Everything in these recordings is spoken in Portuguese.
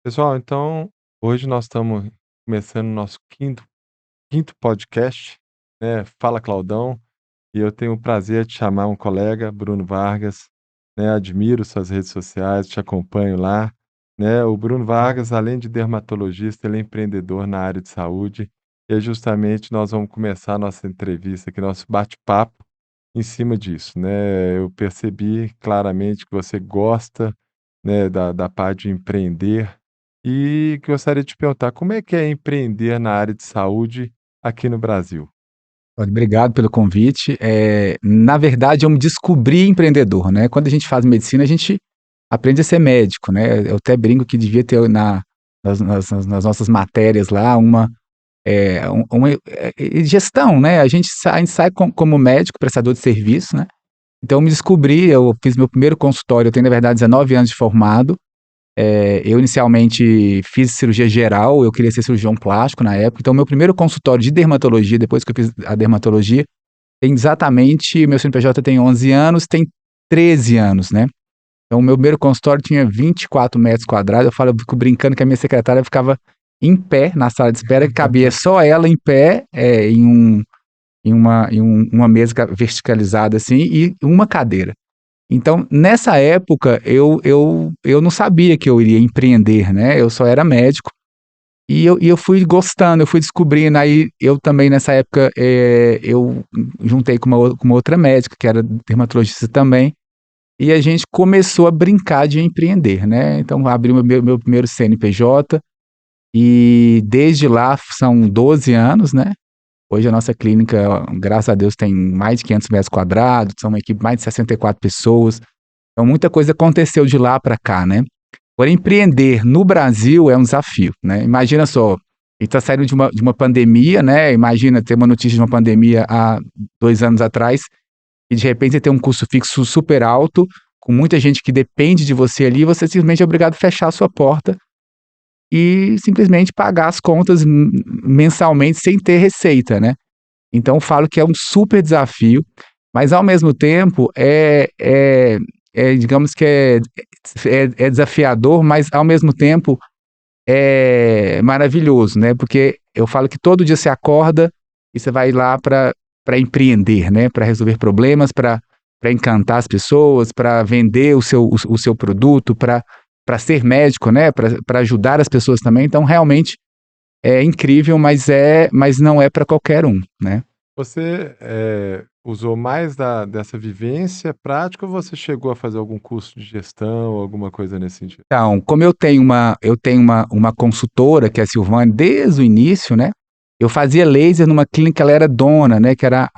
Pessoal, então, hoje nós estamos começando o nosso quinto podcast, né, Fala Claudão, e eu tenho o prazer de chamar um colega, Bruno Vargas, né, admiro suas redes sociais, te acompanho lá, né, o Bruno Vargas, além de dermatologista, ele é empreendedor na área de saúde, e é justamente nós vamos começar a nossa entrevista aqui, nosso bate-papo em cima disso, né, eu percebi claramente que você gosta, né, da parte de empreender, e gostaria de te perguntar, como é que é empreender na área de saúde aqui no Brasil? Olha, obrigado pelo convite. Na verdade, eu me descobri empreendedor, né. Quando a gente faz medicina, a gente aprende a ser médico, né. Eu até brinco que devia ter nas nossas matérias lá gestão, né. A gente sai como médico, prestador de serviço, né. Então eu me descobri, eu fiz meu primeiro consultório, eu tenho na verdade 19 anos de formado. Eu inicialmente fiz cirurgia geral, eu queria ser cirurgião plástico na época, então meu primeiro consultório de dermatologia, depois que eu fiz a dermatologia, tem exatamente, meu CNPJ tem 11 anos, tem 13 anos, né. Então o meu primeiro consultório tinha 24 metros quadrados, eu fico brincando que a minha secretária ficava em pé na sala de espera, que cabia só ela em pé, em uma mesa verticalizada assim, e uma cadeira. Então, nessa época, eu não sabia que eu iria empreender, né, eu só era médico, e eu fui gostando, eu fui descobrindo, aí eu também nessa época, eu juntei com uma outra médica, que era dermatologista também, e a gente começou a brincar de empreender, né, então abri o meu primeiro CNPJ, e desde lá são 12 anos, né, hoje a nossa clínica, graças a Deus, tem mais de 500 metros quadrados, são uma equipe de mais de 64 pessoas, então muita coisa aconteceu de lá para cá, né. Agora empreender no Brasil é um desafio, né. Imagina só, a gente tá saindo de uma pandemia, né, imagina ter uma notícia de uma pandemia há 2 anos atrás, e de repente você tem um custo fixo super alto, com muita gente que depende de você ali, você simplesmente é obrigado a fechar a sua porta e simplesmente pagar as contas mensalmente sem ter receita, né. Então eu falo que é um super desafio, mas ao mesmo tempo digamos que é desafiador, mas ao mesmo tempo é maravilhoso, né, porque eu falo que todo dia você acorda e você vai lá para empreender, né, para resolver problemas, para encantar as pessoas, para vender o seu produto, para ser médico, né, para ajudar as pessoas também, então realmente é incrível, mas não é para qualquer um, né. Você, usou mais dessa vivência prática ou você chegou a fazer algum curso de gestão, alguma coisa nesse sentido? Então, como eu tenho uma consultora, que é a Silvane, desde o início, né, eu fazia laser numa clínica que ela era dona, né, que era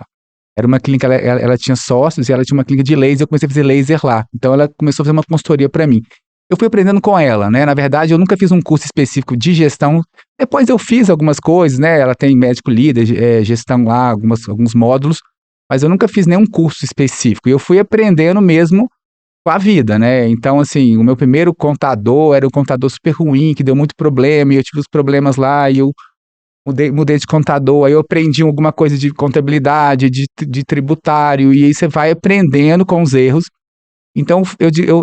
uma clínica, ela tinha sócios e ela tinha uma clínica de laser, eu comecei a fazer laser lá. Então ela começou a fazer uma consultoria para mim. Eu fui aprendendo com ela, né, na verdade eu nunca fiz um curso específico de gestão, depois eu fiz algumas coisas, né, ela tem médico líder, gestão lá, alguns módulos, mas eu nunca fiz nenhum curso específico, e eu fui aprendendo mesmo com a vida, né. Então, assim, o meu primeiro contador era um contador super ruim, que deu muito problema, e eu tive os problemas lá, e eu mudei de contador, aí eu aprendi alguma coisa de contabilidade, de tributário, e aí você vai aprendendo com os erros. Então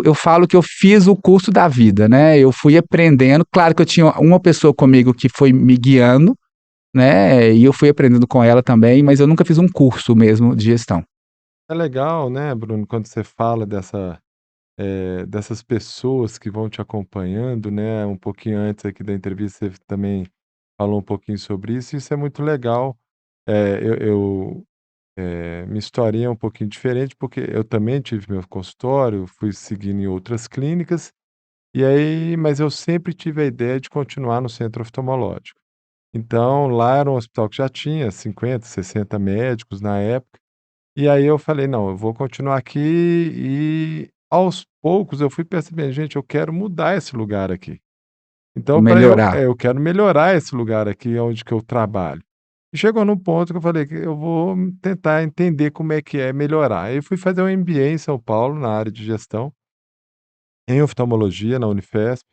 eu falo que eu fiz o curso da vida, né, eu fui aprendendo, claro que eu tinha uma pessoa comigo que foi me guiando, né, e eu fui aprendendo com ela também, mas eu nunca fiz um curso mesmo de gestão. É legal, né, Bruno, quando você fala dessas pessoas que vão te acompanhando, né, um pouquinho antes aqui da entrevista você também falou um pouquinho sobre isso, e isso é muito legal. Minha historinha é um pouquinho diferente, porque eu também tive meu consultório, fui seguindo em outras clínicas, e aí mas eu sempre tive a ideia de continuar no centro oftalmológico. Então, lá era um hospital que já tinha 50, 60 médicos na época, e aí eu falei: "Não, eu vou continuar aqui", e aos poucos eu fui percebendo: "Gente, eu quero mudar esse lugar aqui". Então para Melhorar. eu quero melhorar esse lugar aqui onde que eu trabalho. E chegou num ponto que eu falei que eu vou tentar entender como é que é melhorar. Aí fui fazer um MBA em São Paulo, na área de gestão, em oftalmologia, na Unifesp,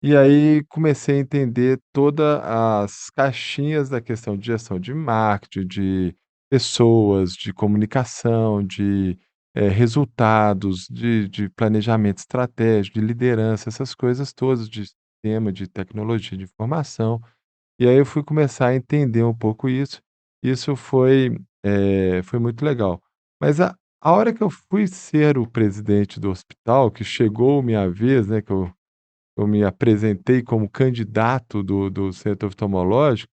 e aí comecei a entender todas as caixinhas da questão de gestão de marketing, de pessoas, de comunicação, de resultados, de planejamento estratégico, de liderança, essas coisas todas, sistema de tecnologia de informação. E aí eu fui começar a entender um pouco isso. Isso foi muito legal. Mas a hora que eu fui ser o presidente do hospital, que chegou minha vez, né, que eu me apresentei como candidato do centro oftalmológico,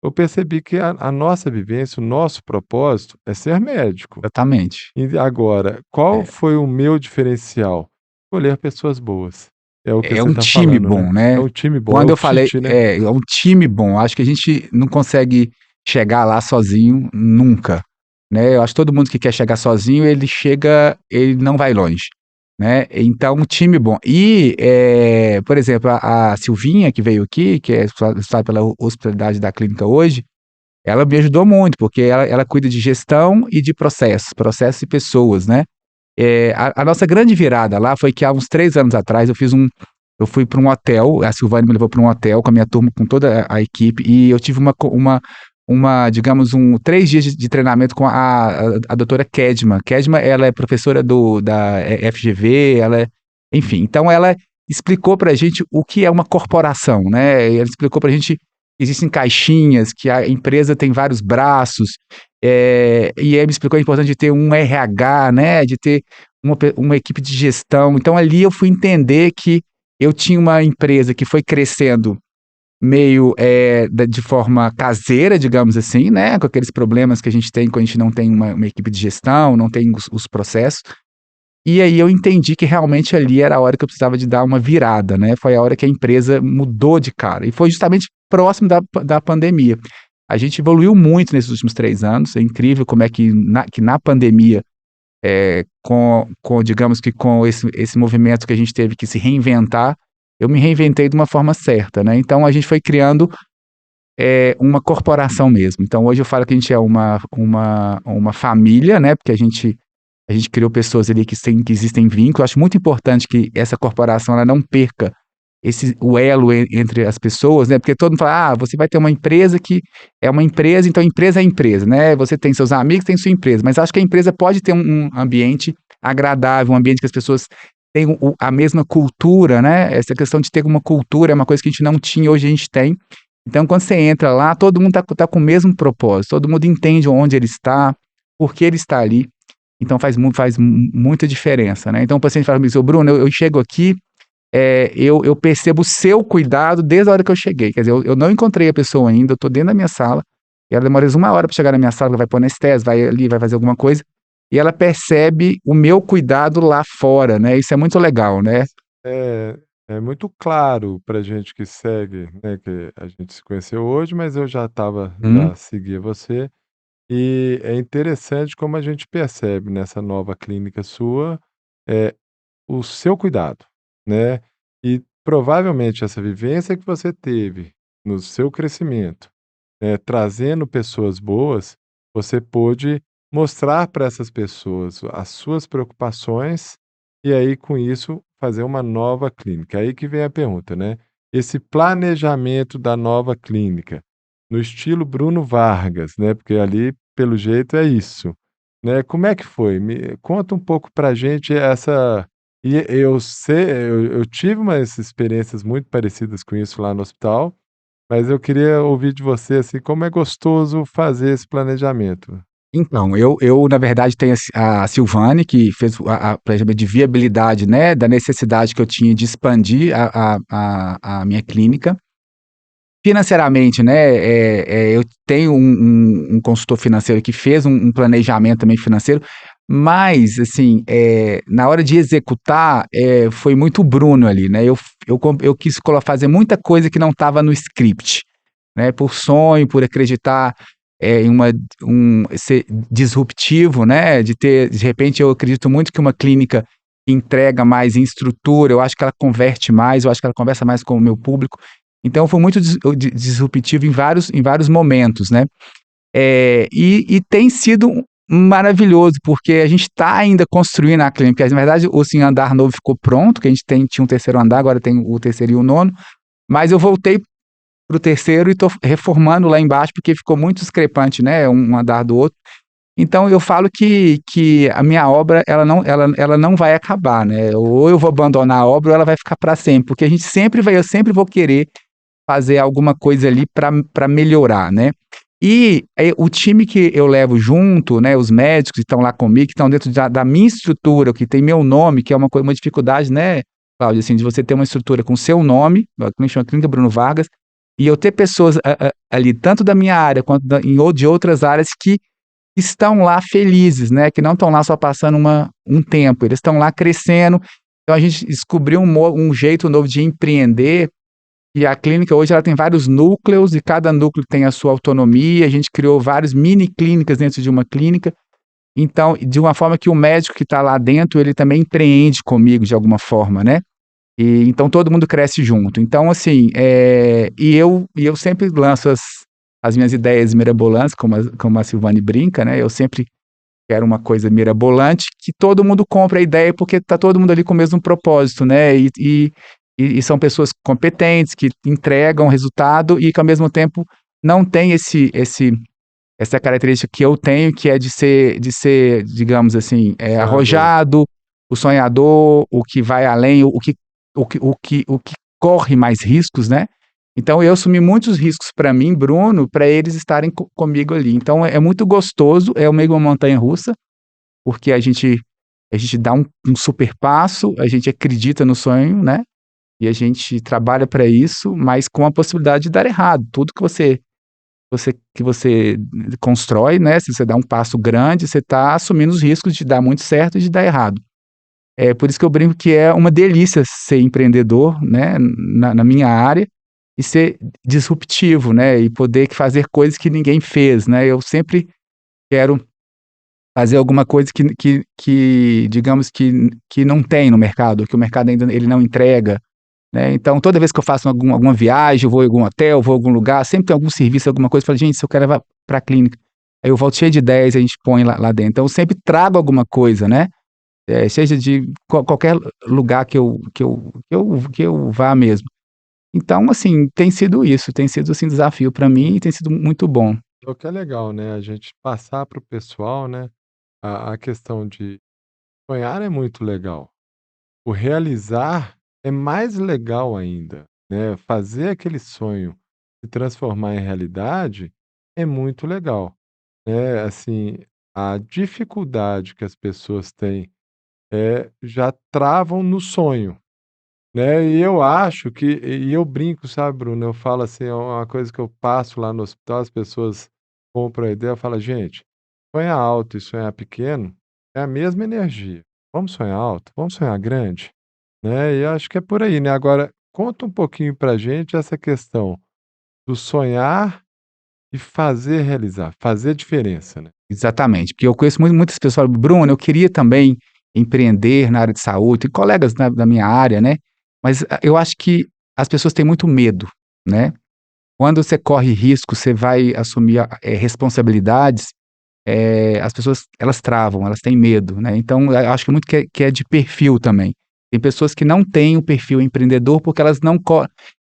eu percebi que a nossa vivência, o nosso propósito é ser médico. Exatamente. E agora, qual É. foi o meu diferencial? Escolher pessoas boas. É o que É você um está time falando, né? bom, É né. um time bom, é Quando o eu falei Tite, né? é um time bom, acho que a gente não consegue chegar lá sozinho nunca, né. Eu acho que todo mundo que quer chegar sozinho, ele não vai longe, né. Então um time bom. E, por exemplo, a Silvinha que veio aqui, que é responsável pela hospitalidade da clínica hoje, ela me ajudou muito, porque ela cuida de gestão e de processos e pessoas, né. A nossa grande virada lá foi que há uns 3 anos atrás eu fui para um hotel, a Silvânia me levou para um hotel com a minha turma, com toda a equipe, e eu tive digamos, 3 dias de treinamento com a doutora Kedma. Kedma, ela é professora da FGV, enfim, então ela explicou pra gente o que é uma corporação, né? Ela explicou pra gente que existem caixinhas, que a empresa tem vários braços, e aí me explicou a importância de ter um RH, né? De ter uma equipe de gestão. Então ali eu fui entender que eu tinha uma empresa que foi crescendo meio de forma caseira, digamos assim, né? Com aqueles problemas que a gente tem quando a gente não tem uma equipe de gestão, não tem os processos. E aí eu entendi que realmente ali era a hora que eu precisava de dar uma virada, né? Foi a hora que a empresa mudou de cara. E foi justamente próximo da pandemia. A gente evoluiu muito nesses últimos 3 anos. É incrível como é que na pandemia, digamos que com esse movimento que a gente teve que se reinventar, eu me reinventei de uma forma certa, né? Então a gente foi criando uma corporação mesmo. Então hoje eu falo que a gente é uma família, né? Porque a gente criou pessoas ali que existem vínculos. Eu acho muito importante que essa corporação ela não perca o elo entre as pessoas, né? Porque todo mundo fala, você vai ter uma empresa que é uma empresa, então empresa é empresa, né? Você tem seus amigos, tem sua empresa, mas acho que a empresa pode ter um ambiente agradável, um ambiente que as pessoas tenham a mesma cultura, né? Essa questão de ter uma cultura é uma coisa que a gente não tinha, hoje a gente tem. Então, quando você entra lá, todo mundo tá com o mesmo propósito, todo mundo entende onde ele está, por que ele está ali. Então faz muita diferença, né? Então o paciente fala comigo, Bruno, eu chego aqui, eu percebo o seu cuidado desde a hora que eu cheguei. Quer dizer, eu não encontrei a pessoa ainda, eu estou dentro da minha sala, e ela demora 1 hora para chegar na minha sala, ela vai pôr anestesia, vai ali, vai fazer alguma coisa, e ela percebe o meu cuidado lá fora, né? Isso é muito legal, né? É, é muito claro pra gente que segue, né, que a gente se conheceu hoje, mas eu já Hum, seguia você. E é interessante como a gente percebe nessa nova clínica sua, eh, o seu cuidado, né. E provavelmente essa vivência que você teve no seu crescimento, trazendo pessoas boas, você pôde mostrar para essas pessoas as suas preocupações, e aí com isso fazer uma nova clínica. Aí que vem a pergunta, né, esse planejamento da nova clínica, no estilo Bruno Vargas, né, porque ali pelo jeito é isso, né, como é que foi? Me conta um pouco pra gente essa e eu sei eu tive umas experiências muito parecidas com isso lá no hospital, mas eu queria ouvir de você, assim, como é gostoso fazer esse planejamento. então, eu na verdade tenho a Silvane, que fez a planejamento de viabilidade, né, da necessidade que eu tinha de expandir a minha clínica. Financeiramente, né, eu tenho um consultor financeiro que fez um planejamento também financeiro, mas, assim, na hora de executar, foi muito o Bruno ali, né, eu quis fazer muita coisa que não estava no script, né, por sonho, por acreditar, em ser disruptivo, né, de repente eu acredito muito que uma clínica entrega mais em estrutura, eu acho que ela converte mais, eu acho que ela conversa mais com o meu público, então foi muito disruptivo em vários momentos, né. E tem sido maravilhoso, porque a gente está ainda construindo a clínica, na verdade o assim, andar novo ficou pronto, que a gente tinha um terceiro andar, agora tem o terceiro e o nono, mas eu voltei para o terceiro e estou reformando lá embaixo, porque ficou muito discrepante, né, um andar do outro. Então eu falo que a minha obra ela não vai acabar, né? Ou eu vou abandonar a obra ou ela vai ficar para sempre, porque eu sempre vou querer fazer alguma coisa ali para melhorar, né? E o time que eu levo junto, né, os médicos que estão lá comigo, que estão dentro da minha estrutura, que tem meu nome, que é uma dificuldade, né, Cláudio, assim, de você ter uma estrutura com seu nome, a gente chama Clínica Bruno Vargas, e eu ter pessoas ali, tanto da minha área quanto de outras áreas, que estão lá felizes, né, que não estão lá só passando um tempo, eles estão lá crescendo. Então a gente descobriu um jeito novo de empreender. E a clínica hoje ela tem vários núcleos e cada núcleo tem a sua autonomia. A gente criou várias mini clínicas dentro de uma clínica. Então, de uma forma que o médico que está lá dentro, ele também empreende comigo de alguma forma, né? E então todo mundo cresce junto. Então, assim, e eu sempre lanço as minhas ideias mirabolantes, como a Silvane brinca, né? Eu sempre quero uma coisa mirabolante que todo mundo compra a ideia porque está todo mundo ali com o mesmo propósito, né? E são pessoas competentes que entregam resultado e que ao mesmo tempo não tem essa característica que eu tenho, que é de ser, digamos assim, Sonhador. arrojado, o sonhador, o que vai além, o que corre mais riscos, né? Então eu assumi muitos riscos para mim, Bruno, para eles estarem comigo ali. Então é muito gostoso, é meio uma montanha russa, porque a gente dá um super passo, a gente acredita no sonho, né? E a gente trabalha para isso, mas com a possibilidade de dar errado. Tudo que você constrói, né? Se você dá um passo grande, você está assumindo os riscos de dar muito certo e de dar errado. É por isso que eu brinco que é uma delícia ser empreendedor, né? Na minha área e ser disruptivo, né? E poder fazer coisas que ninguém fez, né? Eu sempre quero fazer alguma coisa que digamos que não tem no mercado, que o mercado ainda ele não entrega, né? Então, toda vez que eu faço alguma viagem, eu vou em algum hotel, vou em algum lugar, sempre tem algum serviço, alguma coisa, eu falo, gente, se eu quero levar para a clínica, aí eu volto cheio de ideias e a gente põe lá dentro. Então, eu sempre trago alguma coisa, né? Seja de qualquer lugar que eu vá mesmo. Então, assim, tem sido isso, tem sido assim, desafio para mim e tem sido muito bom. O que é legal, né, a gente passar para o pessoal, né, a questão de sonhar é muito legal. O realizar é mais legal ainda, né, fazer aquele sonho se transformar em realidade é muito legal, né, assim, a dificuldade que as pessoas têm, já travam no sonho, né, e eu acho que e eu brinco, sabe, Bruno, eu falo assim, é uma coisa que eu passo lá no hospital, as pessoas compram a ideia, eu falo: "Gente, sonhar alto e sonhar pequeno é a mesma energia. Vamos sonhar alto, vamos sonhar grande", né, e eu acho que é por aí, né. Agora, conta um pouquinho pra gente essa questão do sonhar e fazer realizar, fazer diferença, né. Exatamente, porque eu conheço muitas pessoas, falam, Bruno, eu queria também empreender na área de saúde, tem colegas da minha área, né? Mas eu acho que as pessoas têm muito medo, né? Quando você corre risco, você vai assumir responsabilidades, as pessoas elas travam, elas têm medo, né? Então eu acho que muito que é de perfil também. Tem pessoas que não têm o perfil empreendedor porque elas não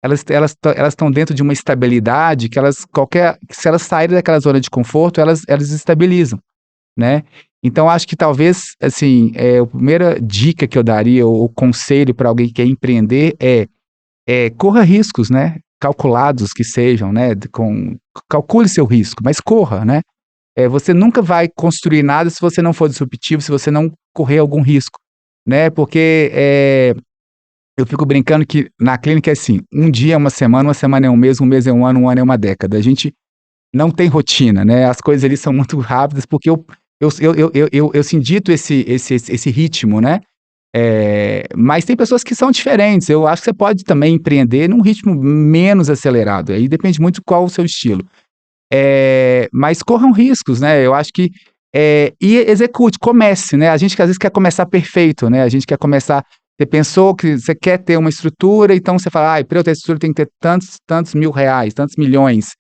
elas estão dentro de uma estabilidade que se elas saírem daquela zona de conforto, elas estabilizam, né. Então acho que talvez, assim, a primeira dica que eu daria ou conselho para alguém que quer empreender corra riscos, né, calculados que sejam, né, calcule seu risco, mas corra, né. Você nunca vai construir nada se você não for disruptivo, se você não correr algum risco, né, porque, eu fico brincando que na clínica é assim, um dia é uma semana é um mês é um ano é uma década. A gente não tem rotina, né, as coisas ali são muito rápidas, porque eu assim, dito esse ritmo, né, mas tem pessoas que são diferentes, eu acho que você pode também empreender num ritmo menos acelerado, aí depende muito qual o seu estilo. Mas corram riscos, né, eu acho que, e execute, comece, né, a gente que às vezes quer começar perfeito, né, a gente quer começar você pensou que você quer ter uma estrutura, então você fala: "Ai, para eu ter estrutura tem que ter tantos mil reais, tantos milhões".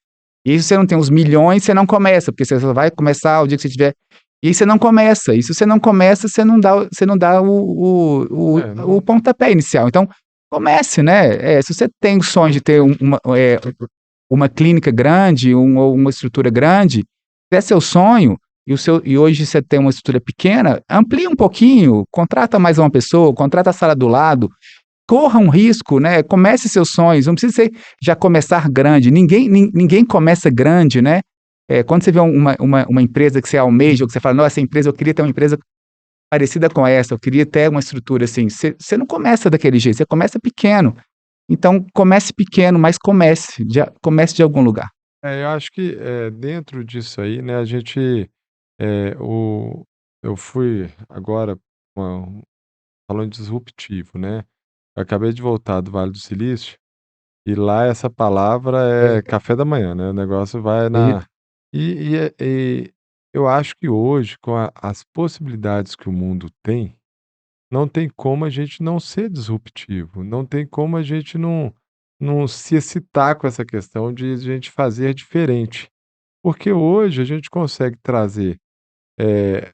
E se você não tem os milhões, você não começa, porque você só vai começar o dia que você tiver e aí você não começa, e se você não começa, você não dá o Não pontapé inicial. Então, comece, né, se você tem o sonho de ter uma clínica grande, ou uma estrutura grande, se é seu sonho, e hoje você tem uma estrutura pequena, amplia um pouquinho, contrata mais uma pessoa, contrata a sala do lado, corra um risco, né? Comece seus sonhos, não precisa ser, já começar grande. Ninguém começa grande, né? Quando você vê uma empresa que você almeja, ou que você fala, nossa, essa empresa, eu queria ter uma empresa parecida com essa, eu queria ter uma estrutura assim. Você não começa daquele jeito, você começa pequeno. Então, comece pequeno, mas comece de algum lugar. Eu acho que, dentro disso aí, né, a gente, o eu fui agora uma falando disruptivo, né, eu acabei de voltar do Vale do Silício, e lá essa palavra é É, café da manhã, né, o negócio vai e- na e eu acho que hoje, com as possibilidades que o mundo tem, não tem como a gente não ser disruptivo, não tem como a gente não se excitar com essa questão de a gente fazer diferente. Porque hoje a gente consegue trazer,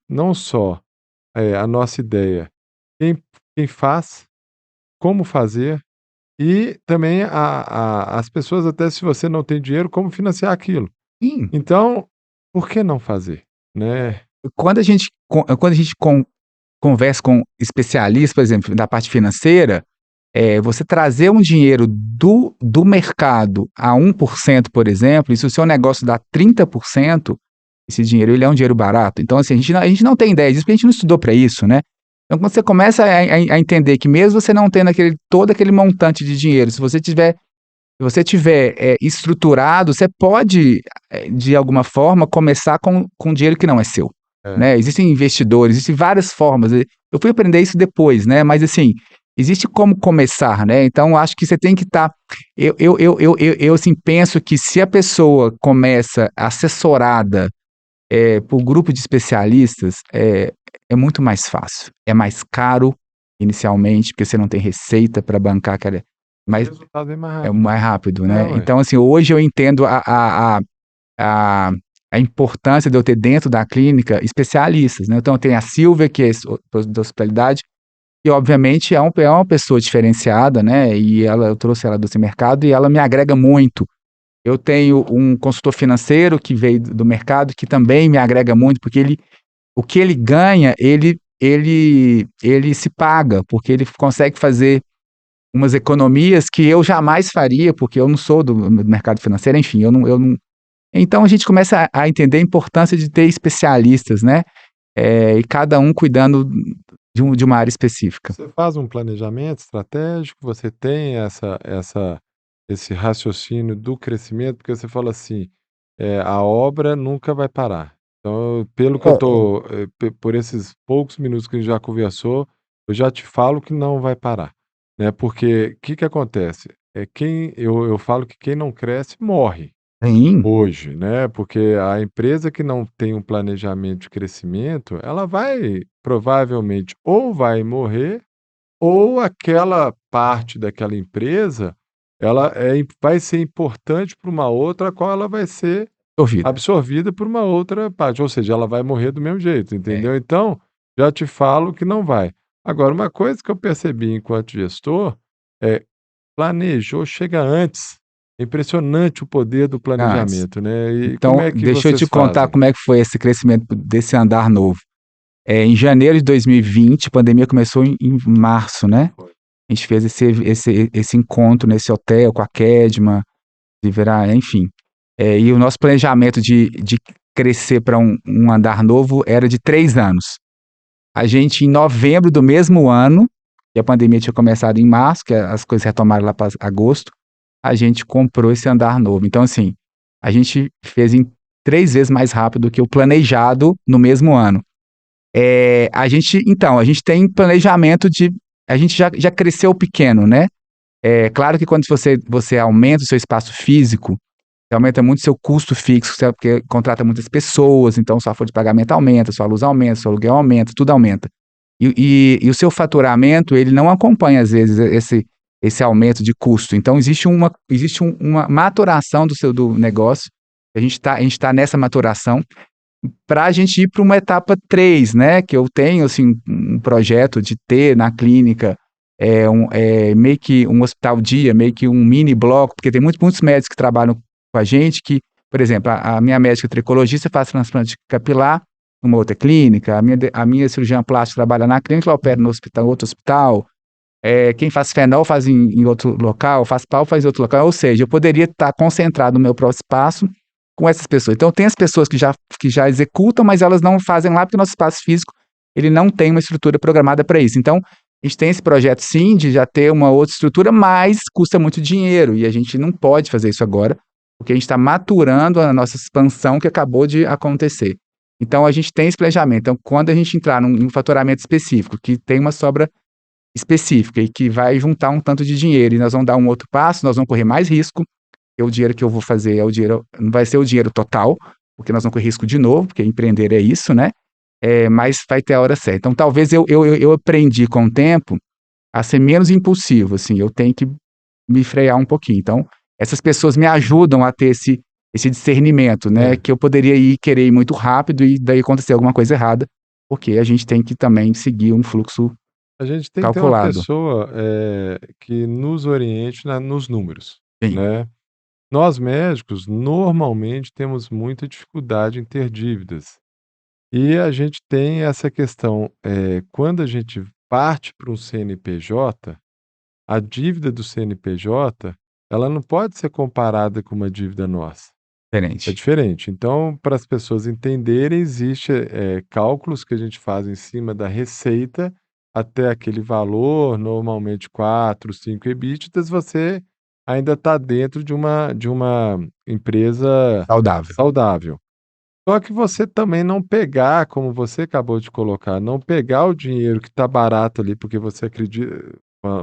não só, a nossa ideia, quem quem faz, como fazer, e também as pessoas, até se você não tem dinheiro, como financiar aquilo. sim, Então, por que não fazer, né? quando a gente conversa com especialistas, por exemplo, da parte financeira, você trazer um dinheiro do mercado a 1%, por exemplo, e se o seu negócio dá 30%, esse dinheiro ele é um dinheiro barato. Então, assim, a gente não tem ideia disso, porque a gente não estudou para isso, né? Então, quando você começa a entender que mesmo você não tendo todo aquele montante de dinheiro, se você tiver estruturado, você pode, de alguma forma, começar com dinheiro que não é seu, É, né? Existem investidores, existem várias formas. Eu fui aprender isso depois, né? Mas, assim, existe como começar, né? Então, acho que você tem que estar... Eu, assim, penso que se a pessoa começa assessorada por grupo de especialistas, é muito mais fácil. É mais caro, inicialmente, porque você não tem receita para bancar aquela... o Mas resultado vem mais é rápido. mais rápido, É, né? ué. Então, assim, hoje eu entendo a, a importância de eu ter dentro da clínica especialistas, né? Então, tem a Silvia, que é da hospitalidade, e obviamente é uma pessoa diferenciada, né? E eu trouxe ela desse mercado e ela me agrega muito. Eu tenho um consultor financeiro que veio do mercado que também me agrega muito, porque o que ele ganha, ele se paga, porque ele consegue fazer umas economias que eu jamais faria, porque eu não sou do mercado financeiro, enfim, eu não. Então a gente começa a entender a importância de ter especialistas, né? E cada um cuidando de uma área específica. Você faz um planejamento estratégico, você tem esse raciocínio do crescimento, porque você fala assim, a obra nunca vai parar. Então, pelo que eu tô, por esses poucos minutos que a gente já conversou, eu já te falo que não vai parar, né? Porque o que que acontece? Eu falo que quem não cresce morre. Sim, Hoje, né, porque a empresa que não tem um planejamento de crescimento, ela vai provavelmente ou vai morrer, ou aquela parte daquela empresa, ela vai ser importante para uma outra, a qual ela vai ser duvida. absorvida por uma outra parte, ou seja, ela vai morrer do mesmo jeito, É. entendeu? Então, já te falo que não vai. Agora, uma coisa que eu percebi enquanto gestor, é planejou, chega antes. É impressionante o poder do Antes. planejamento, né. E como Então, é que deixa eu te vocês contar fazem? como é que foi esse crescimento desse andar novo. Em janeiro de 2020, a pandemia começou em março, né? Foi. A gente fez esse encontro nesse hotel com a Kedma, de virar, enfim. E o nosso planejamento de crescer para um andar novo era de 3 anos. A gente, em novembro do mesmo ano, que a pandemia tinha começado em março, que as coisas retomaram lá para agosto, a gente comprou esse andar novo. Então, assim, a gente fez em 3 vezes mais rápido do que o planejado no mesmo ano. A gente tem planejamento de. A gente já cresceu pequeno, né? Claro que quando você aumenta o seu espaço físico, você aumenta muito o seu custo fixo, porque contrata muitas pessoas, então sua folha de pagamento aumenta, sua luz aumenta, seu aluguel aumenta, tudo aumenta. E o seu faturamento, ele não acompanha, às vezes, esse aumento de custo. Então, existe uma maturação do negócio, a gente tá nessa maturação, para a gente ir para uma etapa 3, né? Que eu tenho assim, um projeto de ter na clínica meio que um hospital dia, meio que um mini bloco, porque tem muitos médicos que trabalham com a gente que, por exemplo, a minha médica tricologista faz transplante capilar, numa outra clínica, a minha cirurgiã plástica trabalha na clínica, ela opera no hospital, outro hospital, quem faz fenol faz em outro local, faz pau faz em outro local, ou seja, eu poderia estar concentrado no meu próprio espaço com essas pessoas. Então, tem as pessoas que já executam, mas elas não fazem lá porque o nosso espaço físico ele não tem uma estrutura programada para isso. Então, a gente tem esse projeto sim de já ter uma outra estrutura, mas custa muito dinheiro e a gente não pode fazer isso agora, porque a gente está maturando a nossa expansão que acabou de acontecer. Então, a gente tem esse planejamento. Então, quando a gente entrar num faturamento específico, que tem uma sobra específica e que vai juntar um tanto de dinheiro e nós vamos dar um outro passo, nós vamos correr mais risco, e o dinheiro que eu vou fazer não vai ser o dinheiro total, porque nós vamos correr risco de novo, porque empreender é isso, né? Mas vai ter a hora certa. Então, talvez eu aprendi com o tempo a ser menos impulsivo, assim, eu tenho que me frear um pouquinho. Então, essas pessoas me ajudam a ter esse discernimento, né? Que eu poderia querer ir muito rápido e daí acontecer alguma coisa errada, porque a gente tem que também seguir um fluxo A gente tem que ter uma calculado. pessoa, que nos oriente nos números, Sim, né. Nós médicos, normalmente, temos muita dificuldade em ter dívidas. E a gente tem essa questão, quando a gente parte para um CNPJ, a dívida do CNPJ, ela não pode ser comparada com uma dívida nossa. É diferente. diferente. Então, para as pessoas entenderem, existe, cálculos que a gente faz em cima da receita até aquele valor, normalmente 4, 5 EBITDAs, você ainda está dentro de uma empresa Saudável. saudável. Só que você também não pegar, como você acabou de colocar, não pegar o dinheiro que está barato ali, porque você acredita,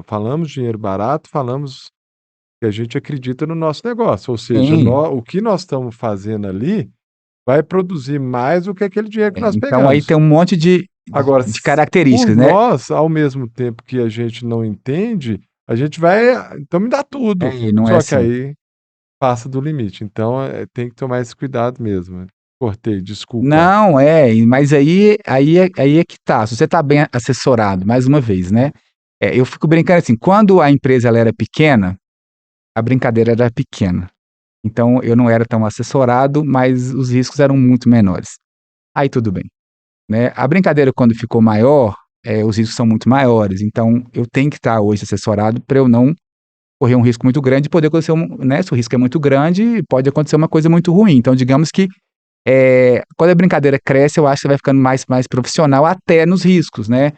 falamos dinheiro barato, falamos que a gente acredita no nosso negócio, ou seja, Sim. o que nós estamos fazendo ali vai produzir mais do que aquele dinheiro que nós Então aí pegamos. tem um monte Agora, de por características, né? nós, ao mesmo tempo que a gente não entende, a gente vai, então me dá tudo. E não é Só que assim. aí passa do limite. Então, tem que tomar esse cuidado mesmo. Cortei, desculpa. Não, mas aí é que tá. Se você tá bem assessorado, mais uma vez, né? Eu fico brincando assim, quando a empresa ela era pequena, a brincadeira era pequena. Então eu não era tão assessorado, mas os riscos eram muito menores. Aí tudo bem, né? A brincadeira quando ficou maior, os riscos são muito maiores. Então eu tenho que estar hoje assessorado para eu não correr um risco muito grande e poder acontecer né? Se o risco é muito grande, pode acontecer uma coisa muito ruim. Então digamos que quando a brincadeira cresce, eu acho que você vai ficando mais profissional até nos riscos, né?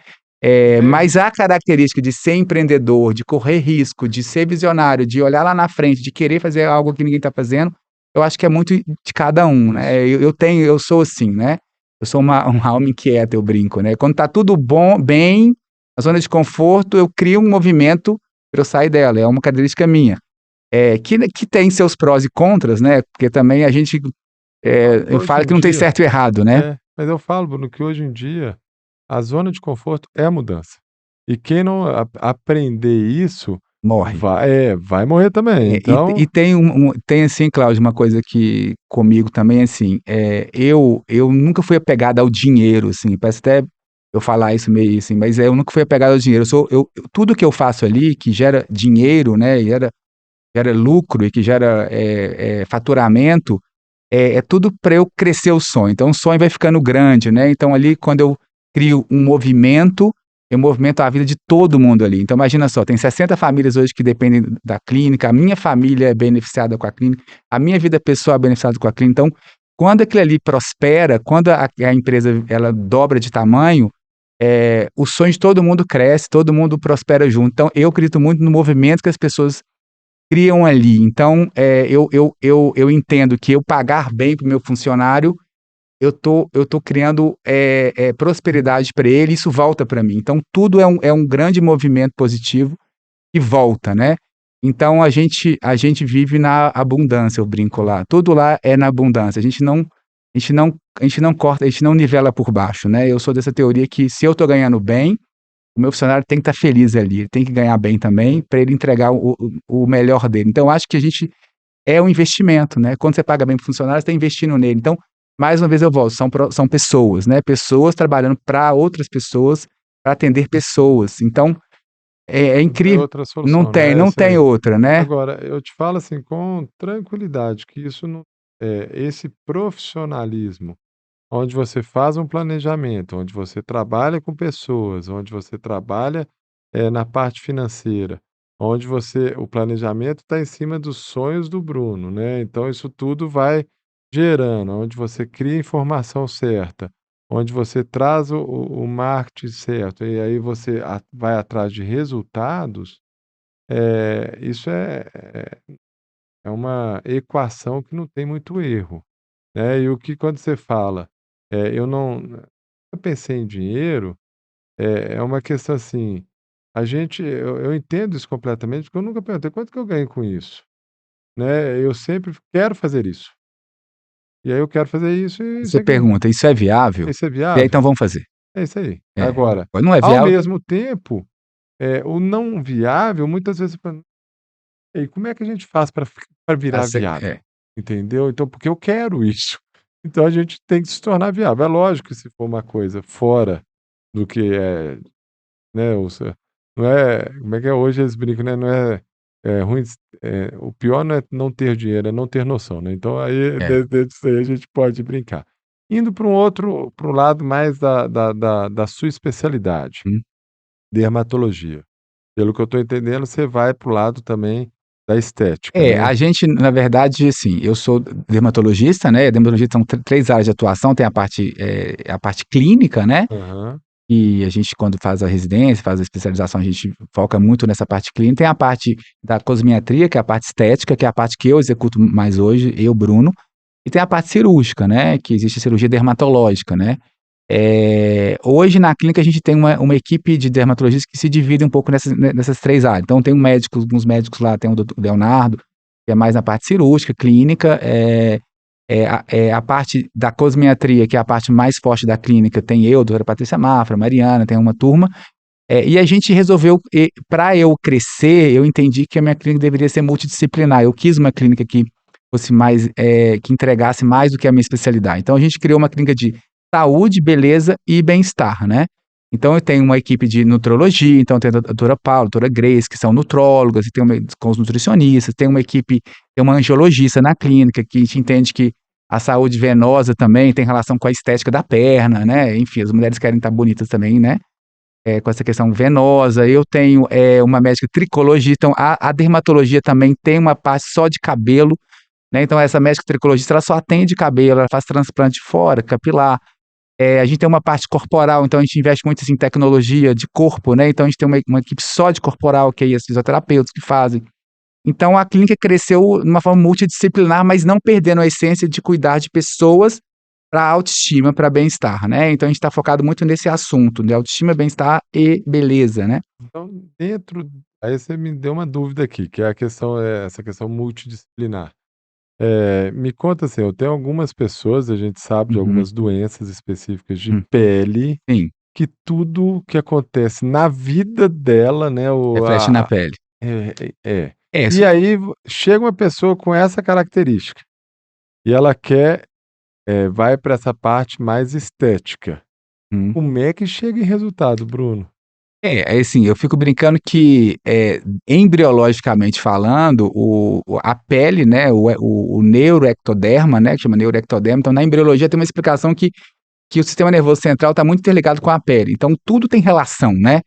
É, Mas a característica de ser empreendedor, de correr risco, de ser visionário, de olhar lá na frente, de querer fazer algo que ninguém está fazendo, eu acho que é muito de cada um, isso. né? Eu sou assim, né? Eu sou uma alma inquieta, eu brinco, né? Quando tá tudo bem, na zona de conforto, eu crio um movimento para eu sair dela, é uma característica minha. Que tem seus prós e contras, né? Porque também a gente eu Hoje falo em que não tem dia certo e errado, né? mas eu falo, Bruno, que hoje em dia a zona de conforto é a mudança. E quem não aprender isso Morre. vai morrer também. E Então, tem assim, Cláudio, uma coisa que comigo também, assim, eu nunca fui apegado ao dinheiro, assim, parece até eu falar isso meio assim, mas eu nunca fui apegado ao dinheiro. Tudo que eu faço ali, que gera dinheiro, né, e gera lucro e que gera faturamento, é tudo para eu crescer o sonho. Então o sonho vai ficando grande, né? Então ali quando eu crio um movimento, eu movimento a vida de todo mundo ali. Então imagina só, tem 60 famílias hoje que dependem da clínica, a minha família é beneficiada com a clínica, a minha vida pessoal é beneficiada com a clínica. Então, quando aquilo ali prospera, quando a empresa ela dobra de tamanho, o sonho de todo mundo cresce, todo mundo prospera junto. Então, eu acredito muito no movimento que as pessoas criam ali. Então, eu entendo que eu pagar bem para o meu funcionário, eu tô criando prosperidade para ele, isso volta para mim. Então, tudo é um grande movimento positivo que volta, né? Então, a gente vive na abundância, eu brinco lá. Tudo lá é na abundância. A gente não corta, a gente não nivela por baixo, né? Eu sou dessa teoria que se eu estou ganhando bem, o meu funcionário tem que estar feliz ali, ele tem que ganhar bem também para ele entregar o melhor dele. Então, eu acho que a gente um investimento, né? Quando você paga bem para o funcionário, você está investindo nele. Então, mais uma vez eu volto, são pessoas, né? Pessoas trabalhando para outras pessoas, para atender pessoas. Então, é não tem incrível. outra Não solução, tem, né, não essa tem aí. outra, né? Agora, eu te falo assim com tranquilidade que isso não esse profissionalismo onde você faz um planejamento, onde você trabalha com pessoas, onde você trabalha, na parte financeira, onde o planejamento está em cima dos sonhos do Bruno, né, então isso tudo vai gerando, onde você cria a informação certa, onde você traz o marketing certo, e aí você vai atrás de resultados, isso é uma equação que não tem muito erro, né, e o que quando você fala, eu não eu pensei em dinheiro, é uma questão assim, eu entendo isso completamente, porque eu nunca perguntei: "Quanto que eu ganho com isso?", né, eu sempre quero fazer isso, e aí eu quero fazer isso e Você você ganha. pergunta: "Isso é viável?" Isso é E aí, viável? então vamos fazer. É isso aí. É. Agora, Quando não é ao viável, mesmo tempo, o não viável muitas vezes você fala: "E como é que a gente faz para virar viável?", entendeu? Então, porque eu quero isso. Então a gente tem que se tornar viável. É lógico que se for uma coisa fora do que é, né, não é como é que é? Hoje eles brincam, né, não é ruim o pior não é não ter dinheiro, é não ter noção, né, então aí é. dentro disso aí a gente pode brincar. Indo para um lado mais da sua especialidade, Hum. dermatologia. Pelo que eu estou entendendo, você vai para o lado também da estética, né? A gente, na verdade, assim, eu sou dermatologista, né, dermatologista são 3 áreas de atuação, tem a parte clínica, né, Aham, e a gente quando faz a residência, faz a especialização, a gente foca muito nessa parte clínica. Tem a parte da cosmiatria, que é a parte estética, que é a parte que eu executo mais hoje, eu, Bruno, e tem a parte cirúrgica, né, que existe a cirurgia dermatológica, né. Hoje na clínica a gente tem uma equipe de dermatologistas que se divide um pouco nessas 3 áreas. Então tem alguns médicos lá, tem o doutor Leonardo, que é mais na parte cirúrgica, clínica, a parte da cosmiatria, que é a parte mais forte da clínica, tem eu, a doutora Patrícia Mafra, Mariana, tem uma turma, e a gente resolveu, para eu crescer, eu entendi que a minha clínica deveria ser multidisciplinar. Eu quis uma clínica que fosse mais, que entregasse mais do que a minha especialidade. Então a gente criou uma clínica de saúde, beleza e bem-estar, né? Então eu tenho uma equipe de nutrologia, então tem a doutora Paula, a doutora Grace, que são nutrólogas, e tem com os nutricionistas, tem uma angiologista na clínica, que a gente entende que a saúde venosa também tem relação com a estética da perna, né? Enfim, as mulheres querem estar bonitas também, né? Com essa questão venosa. Eu tenho uma médica tricologista, então a dermatologia também tem uma parte só de cabelo, né? Então essa médica tricologista ela só atende cabelo, ela faz transplante fora, capilar. A gente tem uma parte corporal, então a gente investe muito assim, em tecnologia de corpo, né? Então a gente tem uma equipe só de corporal, que é os fisioterapeutas que fazem. Então a clínica cresceu de uma forma multidisciplinar, mas não perdendo a essência de cuidar de pessoas para autoestima, para bem-estar, né? Então a gente está focado muito nesse assunto, de autoestima, bem-estar e beleza, né? então aí você me deu uma dúvida aqui, que é a questão, essa questão multidisciplinar. Me conta assim, eu tenho algumas pessoas, a gente sabe de Uhum, algumas doenças específicas de uhum. pele, Sim, que tudo que acontece na vida dela, né, o reflete na a pele. é. É, E isso. aí chega uma pessoa com essa característica, e ela vai para essa parte mais estética. Hum. Como é que chega em resultado, Bruno? É assim, eu fico brincando que, embriologicamente falando, a pele, né, o neuroectoderma, né, que chama neuroectoderma, então na embriologia tem uma explicação que o sistema nervoso central está muito interligado com a pele, então tudo tem relação, né.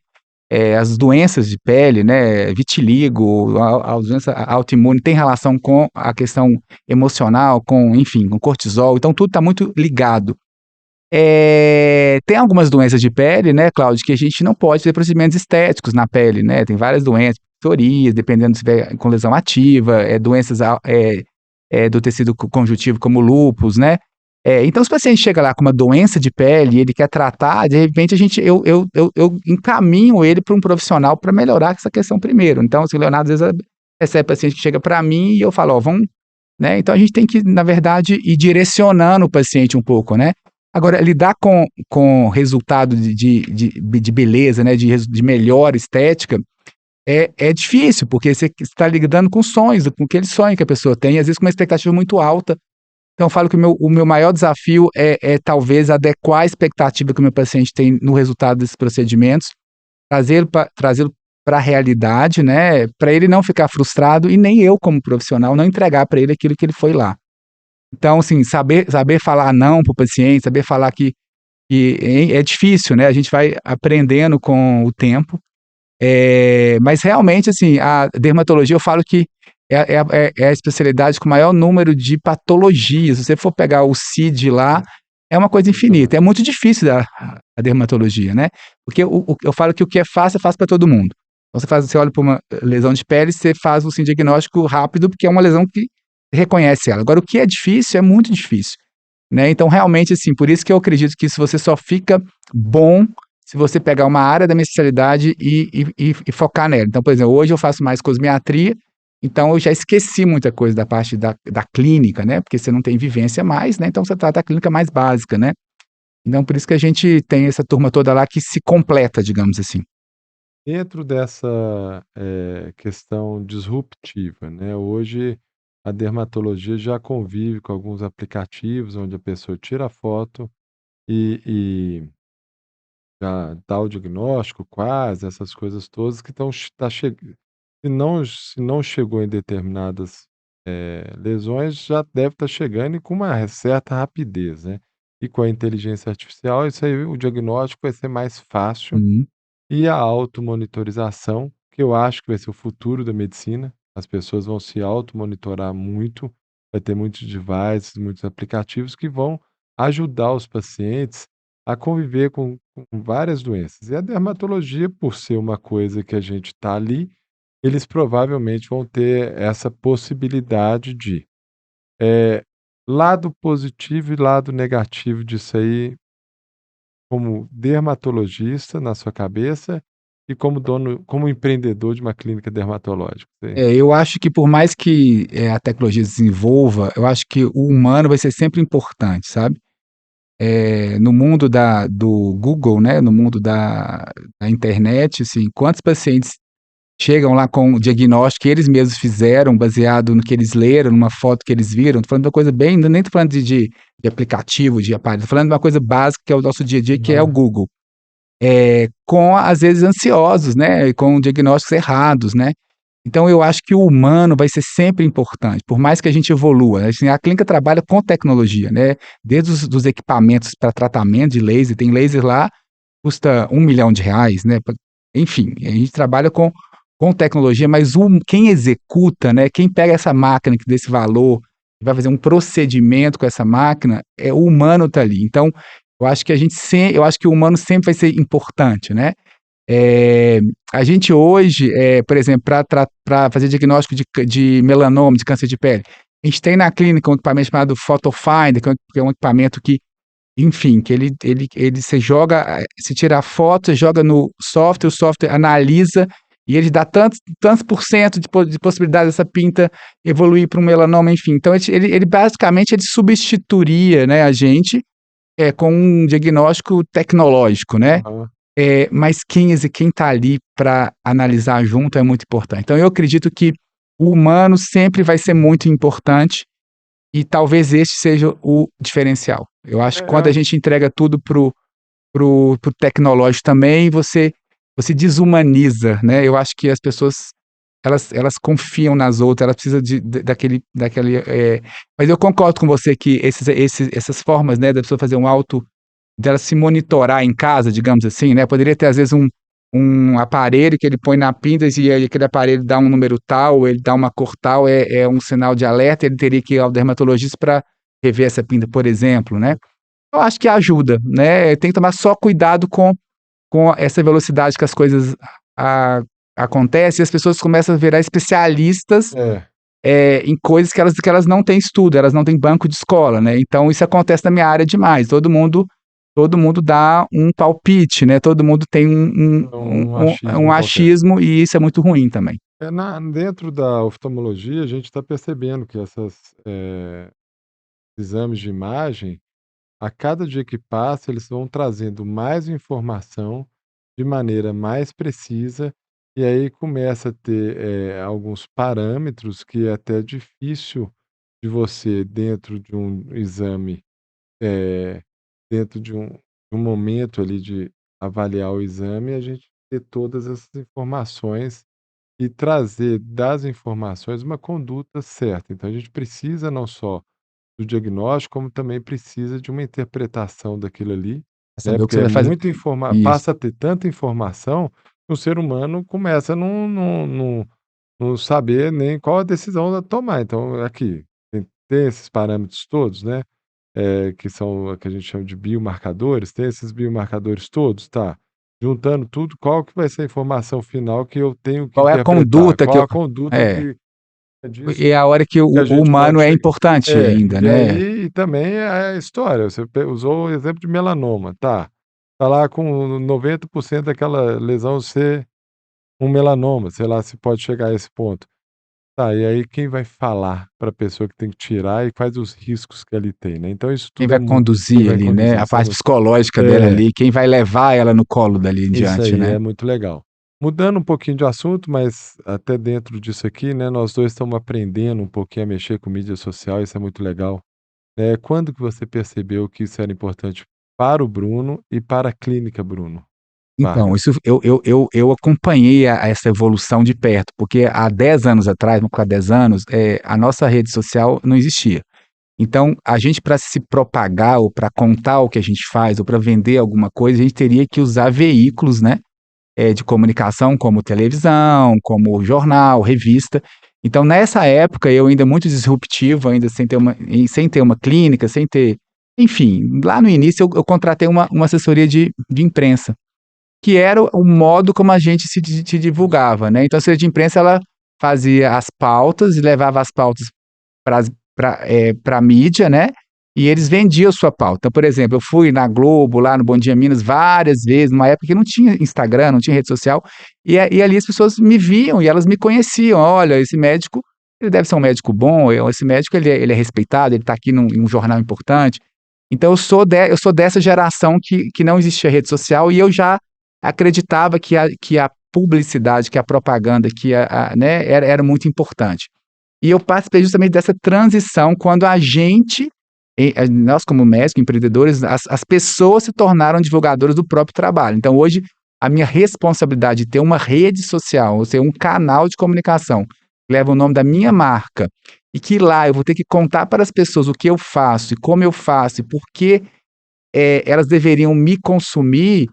As doenças de pele, né, vitiligo, a doença autoimune tem relação com a questão emocional, com, enfim, com cortisol, então tudo está muito ligado. Tem algumas doenças de pele, né, Cláudio, que a gente não pode ter procedimentos estéticos na pele, né, tem várias doenças, psorias, dependendo se tiver com lesão ativa, doenças do tecido conjuntivo como lúpus, né. Então se o paciente chega lá com uma doença de pele e ele quer tratar, de repente eu encaminho ele para um profissional para melhorar essa questão primeiro. Então, assim, o Leonardo às vezes recebe paciente que chega para mim e eu falo: "Ó, vamos", né, então a gente tem que, na verdade, ir direcionando o paciente um pouco, né. Agora, lidar com resultado de beleza, né, de melhor estética, é difícil, porque você está lidando com sonhos, com aquele sonho que a pessoa tem, às vezes com uma expectativa muito alta. Então eu falo que o meu maior desafio é talvez adequar a expectativa que o meu paciente tem no resultado desses procedimentos, trazê-lo pra realidade, né, para ele não ficar frustrado e nem eu como profissional não entregar para ele aquilo que ele foi lá. Então, assim, saber falar não para o paciente, saber falar que é difícil, né, a gente vai aprendendo com o tempo, mas realmente, assim, a dermatologia eu falo que é a especialidade com o maior número de patologias. Se você for pegar o CID lá, é uma coisa infinita. É muito difícil a dermatologia, né? Porque eu falo que o que é fácil para todo mundo. Então, você olha para uma lesão de pele, você faz um diagnóstico rápido, porque é uma lesão que reconhece ela. Agora, o que é difícil é muito difícil, né? Então, realmente, assim, por isso que eu acredito que se você só fica bom se você pegar uma área da minha especialidade e focar nela. Então, por exemplo, hoje eu faço mais cosmiatria, então eu já esqueci muita coisa da parte da clínica, né? Porque você não tem vivência mais, né? Então você trata a clínica mais básica, né? Então, por isso que a gente tem essa turma toda lá que se completa, digamos assim. Dentro dessa, questão disruptiva, né, hoje a dermatologia já convive com alguns aplicativos onde a pessoa tira a foto e já dá o diagnóstico quase, essas coisas todas que estão tá che se não chegou em determinadas, lesões, já deve estar chegando e com uma certa rapidez, né. E com a inteligência artificial, isso aí o diagnóstico vai ser mais fácil Uhum. e a automonitorização, que eu acho que vai ser o futuro da medicina, as pessoas vão se automonitorar muito, vai ter muitos devices, muitos aplicativos que vão ajudar os pacientes a conviver com várias doenças. E a dermatologia, por ser uma coisa que a gente está ali, eles provavelmente vão ter essa possibilidade de. Eh, lado positivo e lado negativo disso aí, como dermatologista na sua cabeça e como dono como empreendedor de uma clínica dermatológica, você Eu acho que por mais que a tecnologia desenvolva, eu acho que o humano vai ser sempre importante, sabe? No mundo do Google, né, no mundo da internet, assim, quantos pacientes chegam lá com o diagnóstico que eles mesmos fizeram, baseado no que eles leram, numa foto que eles viram. Tô falando de uma coisa bem, nem tô falando de aplicativo, de aparelho, tô falando de uma coisa básica que é o nosso dia a dia, que é o Aham. Google. Com, às vezes, ansiosos, né, com diagnósticos errados, né. Então eu acho que o humano vai ser sempre importante, por mais que a gente evolua, né, assim, a clínica trabalha com tecnologia, né, desde os dos equipamentos para tratamento de laser, tem laser lá, custa R$ 1 milhão, né, enfim, a gente trabalha com tecnologia, mas quem executa, né, quem pega essa máquina que desse valor, vai fazer um procedimento com essa máquina, é o humano tá ali. Então, eu acho que o humano sempre vai ser importante, né. Eh, a gente hoje, por exemplo, para fazer diagnóstico de melanoma, de câncer de pele, a gente tem na clínica um equipamento chamado Photo Finder, que é um equipamento que, enfim, que ele você joga, você tira a foto, você joga no software, o software analisa e ele dá tantos por cento de possibilidade dessa pinta evoluir para um melanoma, enfim. Então ele basicamente ele substituiria, né, a gente, com um diagnóstico tecnológico, né. Aham. Mas quem está ali para analisar junto é muito importante. Então eu acredito que o humano sempre vai ser muito importante e talvez este seja o diferencial. Eu acho que quando a É, gente entrega tudo pro tecnológico também, você desumaniza, né. Eu acho que as pessoas, elas confiam nas outras, elas precisam daquele, mas eu concordo com você que essas formas, né, da pessoa fazer dela se monitorar em casa, digamos assim, né, poderia ter às vezes um aparelho que ele põe na pinta e aí aquele aparelho dá um número tal, ele dá uma cor tal, é um sinal de alerta, ele teria que ir ao dermatologista para rever essa pinta, por exemplo, né. Eu acho que ajuda, né, tem que tomar só cuidado com essa velocidade que as coisas a acontecem e as pessoas começam a virar especialistas, é. em coisas que elas não têm estudo, elas não têm banco de escola, né, então isso acontece na minha área demais, todo mundo dá um palpite, né, todo mundo tem Um um achismo qualquer. achismo e isso é muito ruim também. Dentro da oftalmologia, a gente está percebendo que exames de imagem, a cada dia que passa, eles vão trazendo mais informação de maneira mais precisa, e aí começa a ter, alguns parâmetros que é até difícil de você, dentro de um exame, eh, dentro de um momento ali de avaliar o exame, a gente ter todas essas informações e trazer das informações uma conduta certa. Então a gente precisa não só do diagnóstico, como também precisa de uma interpretação daquilo ali, Pra né, saber o que porque você é vai fazer. muita informa Isso. passa a ter tanta informação, que o ser humano começa a não saber nem qual a decisão a tomar. Então, aqui, tem esses parâmetros todos, né, que são o que a gente chama de biomarcadores, tem esses biomarcadores todos? Tá. Juntando tudo, qual que vai ser a informação final que eu tenho que Qual é a interpretar? conduta que Qual eu a conduta é, que é disso e é a hora que que a o gente humano pode é chegar. importante ainda, E né. aí e também é a história, você usou o exemplo de melanoma, tá lá com 90% daquela lesão ser um melanoma, sei lá se pode chegar a esse ponto. Tá, e aí quem vai falar para a pessoa que tem que tirar e quais os riscos que ali tem, né, então isso Quem tudo é vai muito quem conduzir vai ali, né, conduzir, a isso é parte muito psicológica dela é, ali, quem vai levar ela no colo dali em isso diante, aí né. é muito legal. Mudando um pouquinho de assunto, mas até dentro disso aqui, né, nós 2 estamos aprendendo um pouquinho a mexer com mídia social, isso é muito legal. Quando que você percebeu que isso era importante para o Bruno e para a clínica Bruno Então, Vargas? isso eu acompanhei essa evolução de perto, porque há 10 anos atrás, vamos colocar 10 anos, a nossa rede social não existia. Então, a gente para se propagar ou para contar o que a gente faz ou para vender alguma coisa, a gente teria que usar veículos, né, de comunicação como televisão, como jornal, revista. Então, nessa época, eu ainda muito disruptivo, ainda sem ter uma clínica, sem ter enfim, lá no início eu contratei uma assessoria de imprensa, que era o modo como a gente se divulgava, né. Então a assessoria de imprensa ela fazia as pautas e levava as pautas pra mídia, né, e eles vendiam sua pauta. Então, por exemplo, eu fui na Globo, lá no Bom Dia Minas, várias vezes, numa época que não tinha Instagram, não tinha rede social, e ali as pessoas me viam e elas me conheciam: "Olha, esse médico, ele deve ser um médico bom, esse médico ele é respeitado, ele está aqui em um jornal importante". Então eu sou dessa geração que não existia rede social e eu já acreditava que a publicidade, que a propaganda, né, era muito importante. E eu participei justamente dessa transição quando a gente, nós como médicos, empreendedores, as pessoas se tornaram divulgadoras do próprio trabalho. Então hoje a minha responsabilidade de ter uma rede social, ou seja, um canal de comunicação, que leva o nome da minha marca, e que lá eu vou ter que contar para as pessoas o que eu faço e como eu faço e por que elas deveriam me consumir,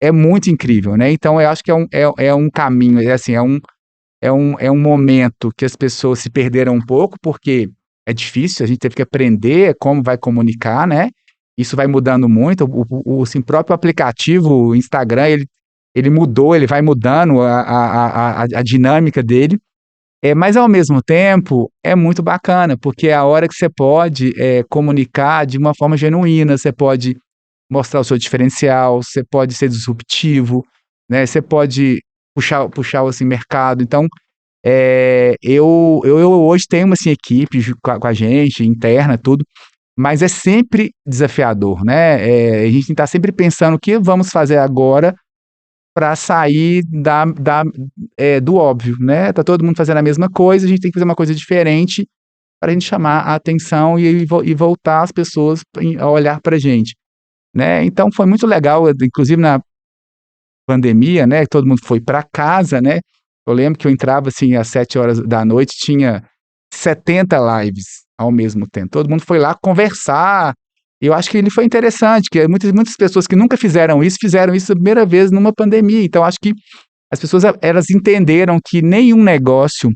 é muito incrível, né. Então eu acho que é um caminho, assim, é um momento que as pessoas se perderam um pouco, porque é difícil, a gente teve que aprender como vai comunicar, né. Isso vai mudando muito, assim, próprio aplicativo, o Instagram, ele mudou, ele vai mudando a dinâmica dele, mas ao mesmo tempo é muito bacana, porque é a hora que você pode, comunicar de uma forma genuína, você pode mostrar o seu diferencial, você pode ser disruptivo, né, você pode puxar, assim, mercado. Então, eu hoje tenho, assim, equipe com a gente, interna, tudo, mas é sempre desafiador, né, a gente está sempre pensando o que vamos fazer agora para sair do óbvio, né, tá todo mundo fazendo a mesma coisa, a gente tem que fazer uma coisa diferente para a gente chamar a atenção e voltar as pessoas a olhar pra gente, né. Então foi muito legal, inclusive na pandemia, né, todo mundo foi para casa, né, eu lembro que eu entrava, assim, às 7 horas da noite, tinha 70 lives ao mesmo tempo, todo mundo foi lá conversar, e eu acho que ele foi interessante, que muitas pessoas que nunca fizeram isso a primeira vez numa pandemia, então acho que as pessoas elas entenderam que nenhum negócio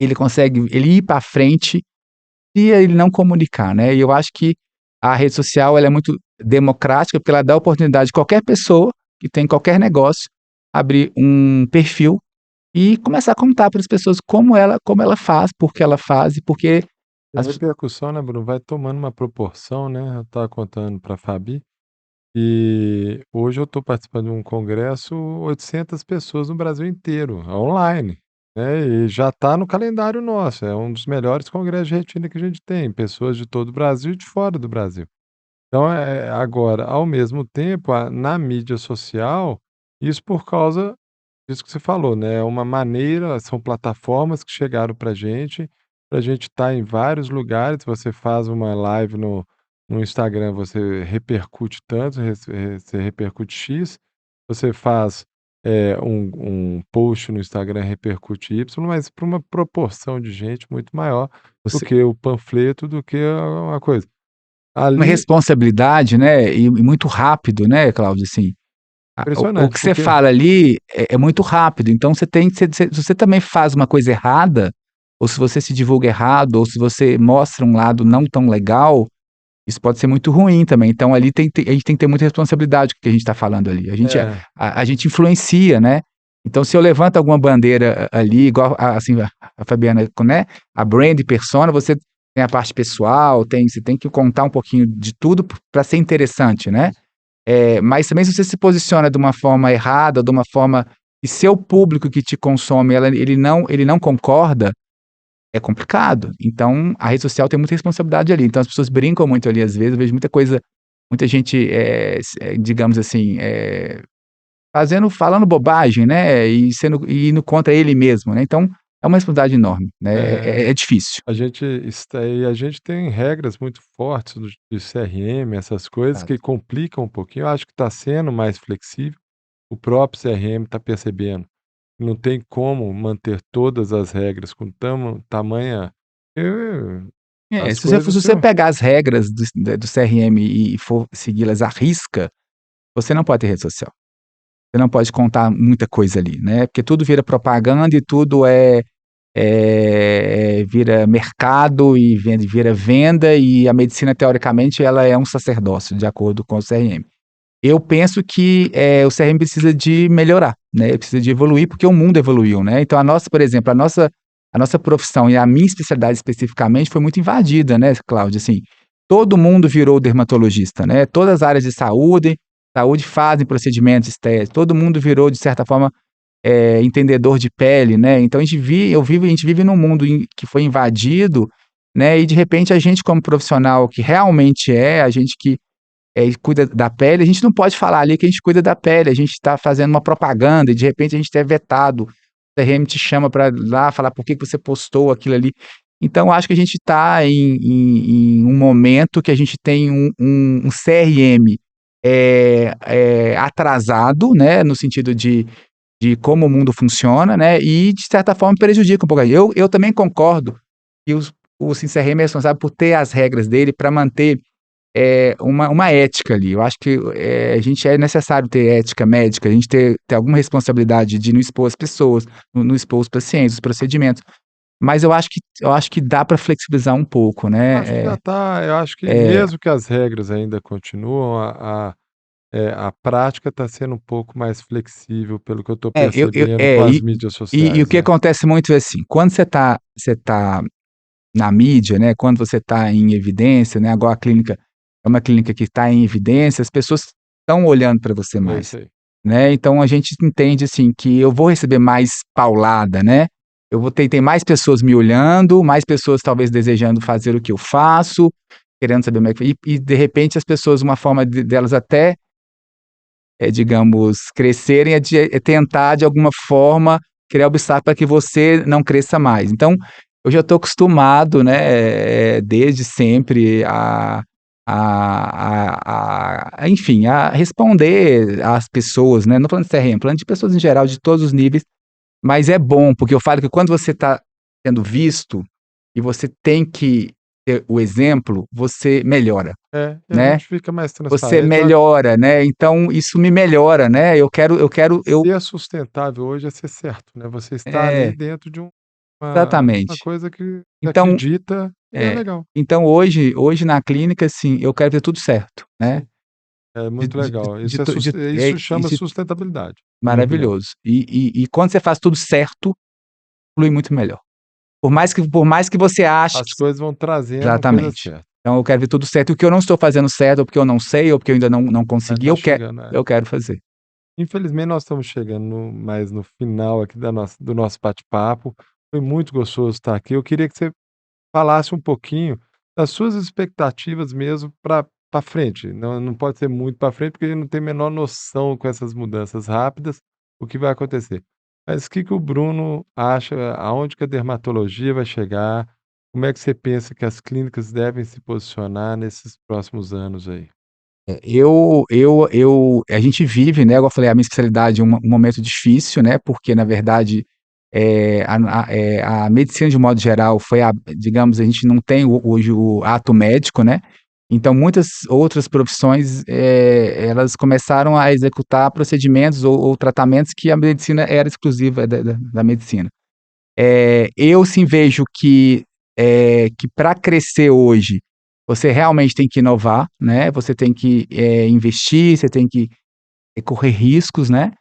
ele ir para frente se ele não comunicar, né, e eu acho que a rede social ela é muito democrática, porque ela dá a oportunidade de qualquer pessoa que tem qualquer negócio, abrir um perfil e começar a contar para as pessoas como ela faz, por que ela faz e por que E a as pesso repercussão, né, Bruno, vai tomando uma proporção, né, eu estava contando para a Fabi, e hoje eu estou participando de um congresso, 800 pessoas no Brasil inteiro, online, né, e já está no calendário nosso, é um dos melhores congressos de retina que a gente tem, pessoas de todo o Brasil e de fora do Brasil. Então, agora, ao mesmo tempo, na mídia social, isso por causa disso que você falou, né, é uma maneira, são plataformas que chegaram pra gente estar em vários lugares, você faz uma live no Instagram, você repercute tanto, você repercute X, você faz um post no Instagram repercute Y, mas para uma proporção de gente muito maior do Você que o panfleto, do que a uma coisa. uma Ali responsabilidade, né, e muito rápido, né, Cláudio, assim, o impressionante, que você porque fala ali é muito rápido, então você tem que se você também faz uma coisa errada, ou se você se divulga errado, ou se você mostra um lado não tão legal, isso pode ser muito ruim também. Então ali a gente tem que ter muita responsabilidade com o que a gente está falando ali. é, A gente influencia, né. Então se eu levanto alguma bandeira ali, igual assim, a Fabiana, né, a brand persona, você tem a parte pessoal, você tem que contar um pouquinho de tudo para ser interessante, né. Mas também se você se posiciona de uma forma errada, de uma forma que seu público que te consome, ele não concorda, é complicado. Então, a rede social tem muita responsabilidade ali. Então, as pessoas brincam muito ali, às vezes, eu vejo muita coisa, muita gente, digamos assim, falando bobagem, né? E indo contra ele mesmo, né? Então, é uma responsabilidade enorme, né? é, É difícil. a gente tem regras muito fortes do de CRM, essas coisas que Exato. complicam um pouquinho. Eu acho que está sendo mais flexível. O próprio CRM está percebendo. Não tem como manter todas as regras com tamanha as Se coisas você são pegar as regras do CRM e for segui-las à risca, você não pode ter rede social. Você não pode contar muita coisa ali, né? Porque tudo vira propaganda e tudo vira mercado e vira venda, e a medicina, teoricamente, ela é um sacerdócio, de acordo com o CRM. Eu penso que o CRM precisa de melhorar, né? Precisa de evoluir, porque o mundo evoluiu, né? Então, por exemplo, a nossa profissão e a minha especialidade especificamente foi muito invadida, né, Cláudia? Assim, todo mundo virou dermatologista, né? Todas as áreas de saúde fazem procedimentos estéticos, todo mundo virou, de certa forma, entendedor de pele, né? Então a gente vive num mundo que foi invadido, né? E de repente a gente, como profissional que realmente a gente que cuida da pele, a gente não pode falar ali que a gente cuida da pele, a gente está fazendo uma propaganda e de repente a gente é vetado. O CRM te chama para lá falar por que você postou aquilo ali. Então, acho que a gente está em um momento que a gente tem um CRM atrasado, né, no sentido de como o mundo funciona, né, e de certa forma prejudica um pouco. Eu também concordo que o CRM é responsável por ter as regras dele para manter uma ética ali. Eu acho que a gente é necessário ter ética médica, a gente ter alguma responsabilidade de não expor as pessoas, não expor os pacientes, os procedimentos. Mas eu acho que dá para flexibilizar um pouco, acho que né? já está. Eu acho que É, mesmo que as regras ainda continuam, a prática está sendo um pouco mais flexível, pelo que eu estou eu, percebendo com as e, mídias e o sociais, que é. acontece muito é assim, quando você tá na mídia, né? Quando você está em evidência, né? Agora a clínica é uma clínica que está em evidência, as pessoas estão olhando para você É mais, isso aí. né? Então a gente entende assim que eu vou receber mais paulada, né? Eu vou ter mais pessoas me olhando, mais pessoas talvez desejando fazer o que eu faço, querendo saber como é que e de repente as pessoas, uma forma delas até digamos, crescerem é tentar de alguma forma criar obstáculo para que você não cresça mais. Então, eu já estou acostumado, né, desde sempre enfim, a responder às pessoas, né, não falando de CRM, falando de pessoas em geral, de todos os níveis, mas é bom, porque eu falo que quando você está sendo visto e você tem que ter o exemplo, você melhora, É, e a né? gente fica mais Você transparente. Eu acho melhora, né, então isso me melhora, né, ser sustentável hoje é ser certo, né, você está ali é, dentro de uma exatamente. coisa que você Então acredita e é é, legal. então hoje na clínica, assim, eu quero ver tudo certo, né, Sim, é de muito de legal. de Isso é to sus de isso e chama se sustentabilidade, na minha opinião. maravilhoso. E quando você faz tudo certo, flui muito melhor. Por mais que você ache As coisas vão trazendo coisa exatamente. certa, Então eu quero ver tudo certo, e o que eu não estou fazendo certo, ou porque eu não sei, ou porque eu ainda não mas consegui, tá chegando, eu quero fazer. Infelizmente nós estamos chegando mais no final aqui do nosso bate-papo. Foi muito gostoso estar aqui. Eu queria que você falasse um pouquinho das suas expectativas mesmo para frente. Não pode ser muito para frente, porque a gente não tem a menor noção com essas mudanças rápidas o que vai acontecer. Mas o que que o Bruno acha, aonde que a dermatologia vai chegar? Como é que você pensa que as clínicas devem se posicionar nesses próximos anos aí? A gente vive, né, igual eu falei, a minha especialidade é um momento difícil, né, porque na verdade a medicina de modo geral digamos, a gente não tem hoje o ato médico, né, então muitas outras profissões, elas começaram a executar procedimentos ou tratamentos que a medicina era exclusiva da medicina. Eu sim vejo que para crescer hoje, você realmente tem que inovar, né? Você tem que investir, você tem que correr riscos, né?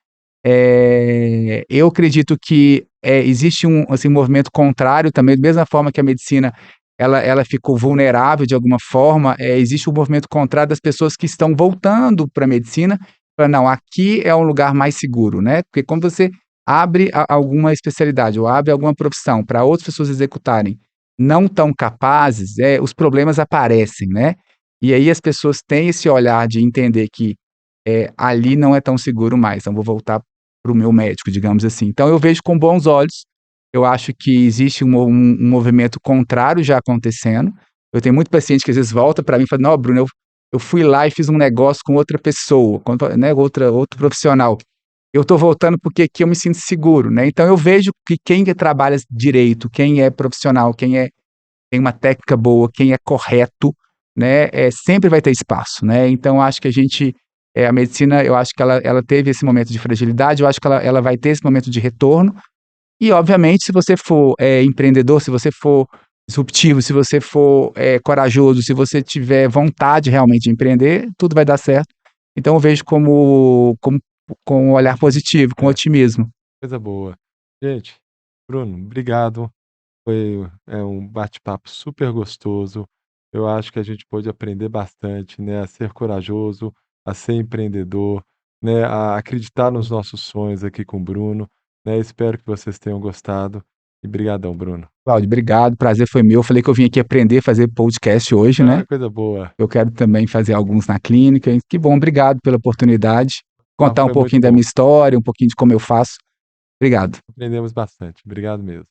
Eu acredito que existe um assim, movimento contrário também, da mesma forma que a medicina ela ficou vulnerável de alguma forma, existe um movimento contrário das pessoas que estão voltando para a medicina, para não, aqui é um lugar mais seguro, né? Porque quando você abre alguma especialidade ou abre alguma profissão para outras pessoas executarem não tão capazes, os problemas aparecem, né? E aí as pessoas têm esse olhar de entender que ali não é tão seguro mais, então vou voltar para o meu médico, digamos assim. Então eu vejo com bons olhos, eu acho que existe um movimento contrário já acontecendo. Eu tenho muito paciente que às vezes volta para mim e fala, não, Bruno, eu fui lá e fiz um negócio com outra pessoa, né, outro profissional. Eu estou voltando porque aqui eu me sinto seguro, né? Então eu vejo que quem trabalha direito, quem é profissional, tem uma técnica boa, quem é correto, né, sempre vai ter espaço, né? Então acho que a medicina, eu acho que ela teve esse momento de fragilidade, eu acho que ela vai ter esse momento de retorno. E obviamente, se você for empreendedor, se você for disruptivo, se você for corajoso, se você tiver vontade realmente de empreender, tudo vai dar certo. Então eu vejo com um olhar positivo, com É, otimismo. coisa boa. Gente, Bruno, obrigado. Foi, um bate-papo super gostoso. Eu acho que a gente pôde aprender bastante, né, a ser corajoso, a ser empreendedor, né, a acreditar nos nossos sonhos aqui com o Bruno, né. Espero que vocês tenham gostado e brigadão, Bruno. Cláudio, obrigado, prazer foi meu. Eu falei que eu vim aqui aprender a fazer podcast hoje, né? Ah, coisa boa. Eu quero também fazer alguns na clínica. Que bom, obrigado pela oportunidade. O papo Contar um foi muito pouquinho da bom. minha história, um pouquinho de como eu faço. Obrigado. Aprendemos bastante. Obrigado mesmo.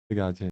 Obrigado, gente.